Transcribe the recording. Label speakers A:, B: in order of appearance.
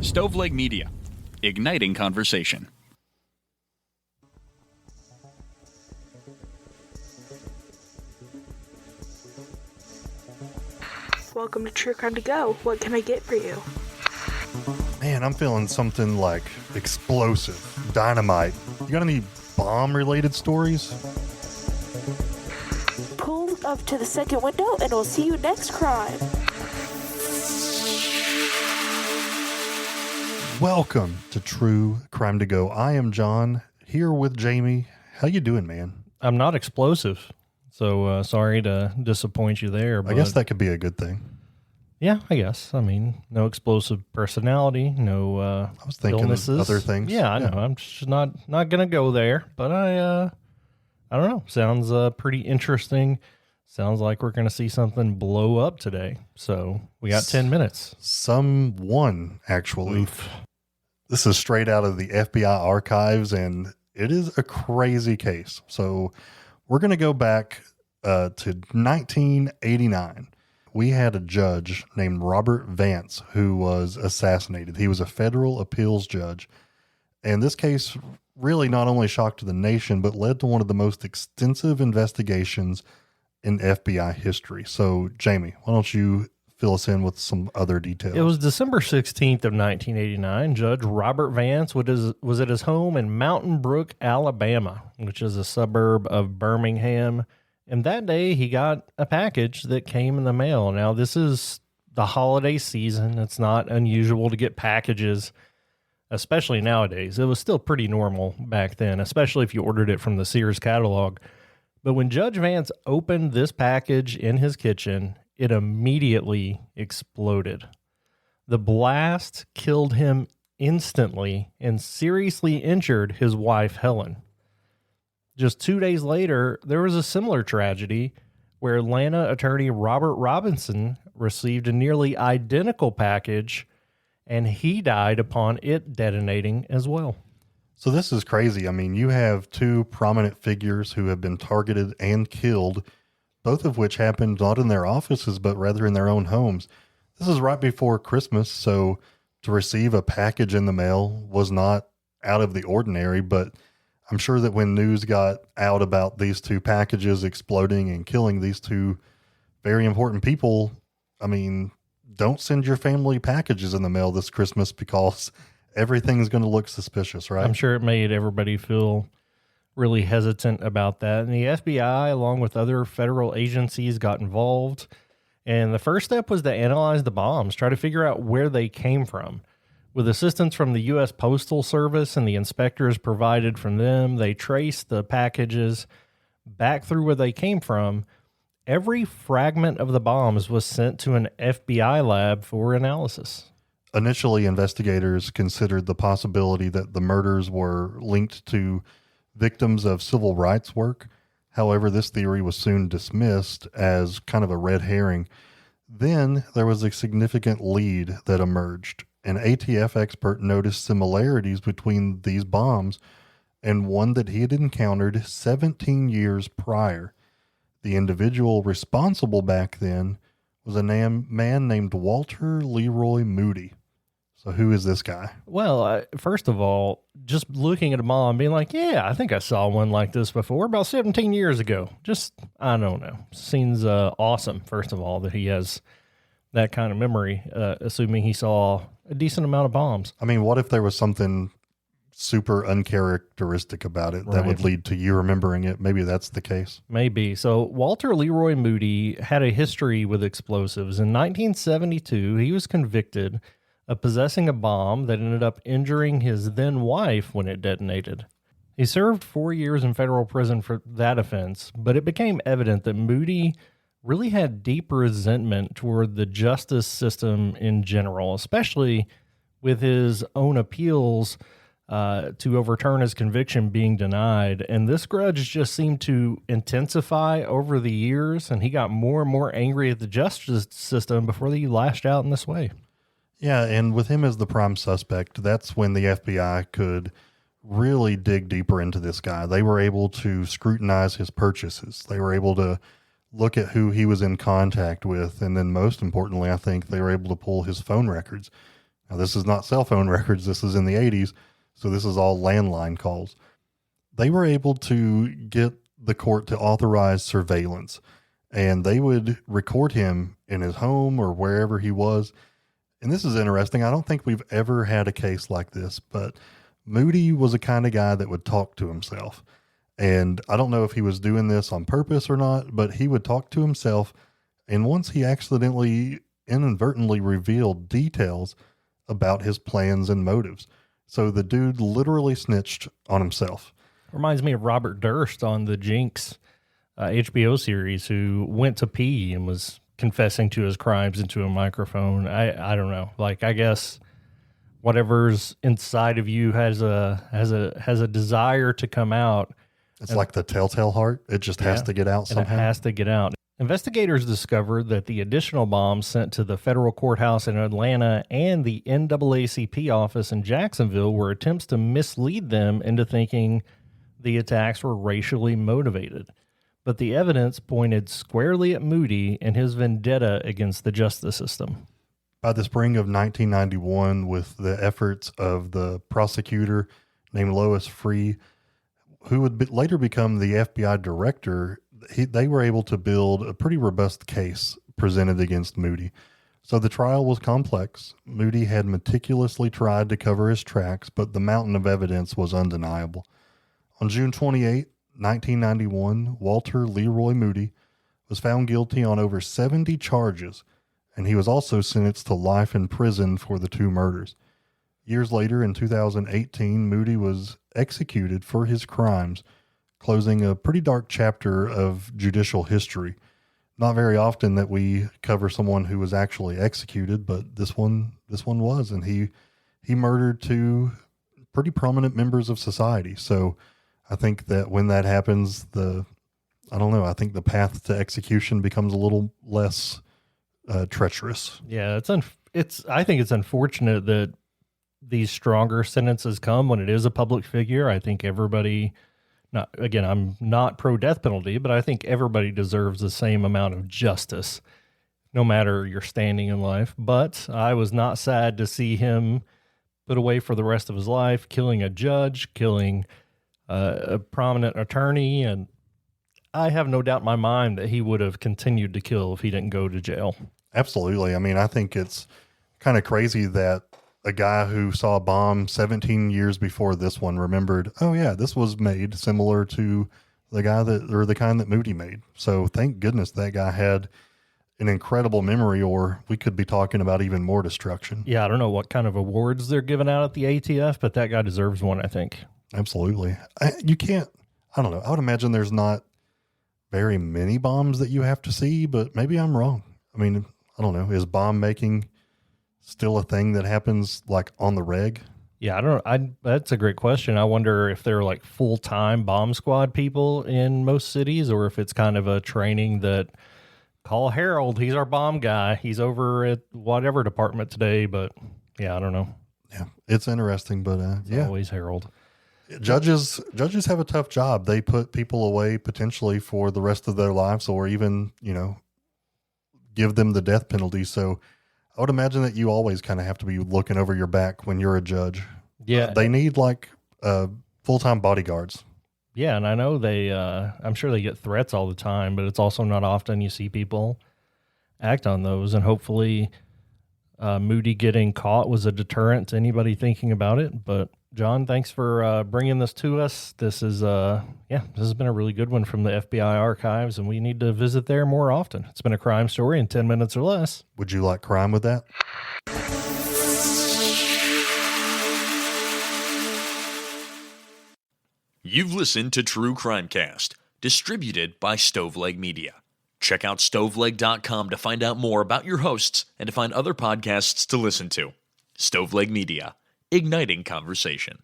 A: Stoveleg Media, igniting conversation.
B: Welcome to True Crime to Go. What can I get for you?
C: Man, I'm feeling something like explosive, dynamite. You got any bomb-related stories?
B: Pull up to the second window and we'll see you next crime.
C: Welcome to True Crime to Go. I am John, here with Jamie. How you doing, man?
D: I'm not explosive, so sorry to disappoint you there. But
C: I guess that could be a good thing.
D: yeah, I guess. I mean, no explosive personality, no
C: I was thinking
D: illnesses.
C: other things.
D: Yeah, I know. I'm just not gonna go there. But I don't know. Sounds pretty interesting. Sounds like we're gonna see something blow up today. So we got 10 minutes.
C: Someone, actually.
D: Oof.
C: This is straight out of the FBI archives, and it is a crazy case. So we're going to go back to 1989. We had a judge named Robert Vance who was assassinated. He was a federal appeals judge. And this case really not only shocked the nation, but led to one of the most extensive investigations in FBI history. So, Jamie, why don't you fill us in with some other details?
D: It was December 16th of 1989. Judge Robert Vance was at his home in Mountain Brook, Alabama, which is a suburb of Birmingham. And that day he got a package that came in the mail. Now, this is the holiday season. It's not unusual to get packages, especially nowadays. It was still pretty normal back then, especially if you ordered it from the Sears catalog. But when Judge Vance opened this package in his kitchen, it immediately exploded. The blast killed him instantly and seriously injured his wife, Helen. Just 2 days later, there was a similar tragedy where Atlanta attorney Robert Robinson received a nearly identical package, and he died upon it detonating as well.
C: So this is crazy. I mean, you have two prominent figures who have been targeted and killed, both of which happened not in their offices, but rather in their own homes. This is right before Christmas, so to receive a package in the mail was not out of the ordinary, but I'm sure that when news got out about these two packages exploding and killing these two very important people, I mean, don't send your family packages in the mail this Christmas because everything's going to look suspicious, right?
D: I'm sure it made everybody feel really hesitant about that. And the FBI, along with other federal agencies, got involved. And the first step was to analyze the bombs, try to figure out where they came from. With assistance from the U.S. Postal Service and the inspectors provided from them, they traced the packages back through where they came from. Every fragment of the bombs was sent to an FBI lab for analysis.
C: Initially, investigators considered the possibility that the murders were linked to victims of civil rights work. However, this theory was soon dismissed as kind of a red herring. Then there was a significant lead that emerged. An ATF expert noticed similarities between these bombs and one that he had encountered 17 years prior. The individual responsible back then was a man named Walter Leroy Moody. So who is this guy?
D: Well, first of all, just looking at a bomb, being like, yeah, I think I saw one like this before, about 17 years ago. Just, I don't know. Seems awesome, first of all, that he has that kind of memory, assuming he saw a decent amount of bombs.
C: I mean, what if there was something super uncharacteristic about it that
D: Right.
C: would lead to you remembering it? Maybe that's the case.
D: Maybe. So Walter Leroy Moody had a history with explosives. In 1972, he was convicted of possessing a bomb that ended up injuring his then wife when it detonated. He served 4 years in federal prison for that offense, but it became evident that Moody really had deep resentment toward the justice system in general, especially with his own appeals to overturn his conviction being denied. And this grudge just seemed to intensify over the years, and he got more and more angry at the justice system before he lashed out in this way.
C: Yeah, and with him as the prime suspect, that's when the FBI could really dig deeper into this guy. They were able to scrutinize his purchases. They were able to look at who he was in contact with. And then most importantly, I think they were able to pull his phone records. Now, this is not cell phone records. This is in the 80s. So this is all landline calls. They were able to get the court to authorize surveillance, and they would record him in his home or wherever he was. And this is interesting. I don't think we've ever had a case like this, but Moody was a kind of guy that would talk to himself. And I don't know if he was doing this on purpose or not, but he would talk to himself. And once he accidentally, inadvertently revealed details about his plans and motives. So the dude literally snitched on himself.
D: Reminds me of Robert Durst on the Jinx HBO series, who went to pee and was confessing to his crimes into a microphone. I don't know. Like, I guess whatever's inside of you has a desire to come out.
C: It's like the telltale heart. It just has to get out somehow.
D: And it has to get out. Investigators discovered that the additional bombs sent to the federal courthouse in Atlanta and the NAACP office in Jacksonville were attempts to mislead them into thinking the attacks were racially motivated. But the evidence pointed squarely at Moody and his vendetta against the justice system.
C: By the spring of 1991, with the efforts of the prosecutor named Lois Free, who would later become the FBI director, they were able to build a pretty robust case presented against Moody. So the trial was complex. Moody had meticulously tried to cover his tracks, but the mountain of evidence was undeniable. On June 28, 1991, Walter Leroy Moody was found guilty on over 70 charges, and he was also sentenced to life in prison for the two murders. Years later, in 2018, Moody was executed for his crimes, closing a pretty dark chapter of judicial history. Not very often that we cover someone who was actually executed, but this one was, and he murdered two pretty prominent members of society. So I think that when that happens, I think the path to execution becomes a little less treacherous.
D: Yeah, I think it's unfortunate that these stronger sentences come when it is a public figure. I think everybody, I'm not pro death penalty, but I think everybody deserves the same amount of justice, no matter your standing in life. But I was not sad to see him put away for the rest of his life, killing a judge, killing a prominent attorney, and I have no doubt in my mind that he would have continued to kill if he didn't go to jail.
C: Absolutely. I mean, I think it's kind of crazy that a guy who saw a bomb 17 years before this one remembered, oh yeah, this was made similar to the kind that Moody made. So thank goodness that guy had an incredible memory, or we could be talking about even more destruction.
D: Yeah, I don't know what kind of awards they're giving out at the ATF, but that guy deserves one, I think.
C: Absolutely. I don't know. I would imagine there's not very many bombs that you have to see, but maybe I'm wrong. I mean, I don't know. Is bomb making still a thing that happens like on the reg?
D: Yeah, I don't know. That's a great question. I wonder if they're like full-time bomb squad people in most cities, or if it's kind of a training that call Harold. He's our bomb guy. He's over at whatever department today, but yeah, I don't know.
C: Yeah, it's interesting, but
D: It's always Harold.
C: Judges have a tough job. They put people away potentially for the rest of their lives, or even, give them the death penalty. So I would imagine that you always kind of have to be looking over your back when you're a judge.
D: Yeah.
C: They need full-time bodyguards.
D: Yeah. And I know I'm sure they get threats all the time, but it's also not often you see people act on those. And hopefully Moody getting caught was a deterrent to anybody thinking about it. But John, thanks for bringing this to us. This has been a really good one from the FBI archives, and we need to visit there more often. It's been a crime story in 10 minutes or less.
C: Would you like crime with that?
A: You've listened to True Crimecast, distributed by Stoveleg Media. Check out stoveleg.com to find out more about your hosts and to find other podcasts to listen to. Stoveleg Media, igniting conversation.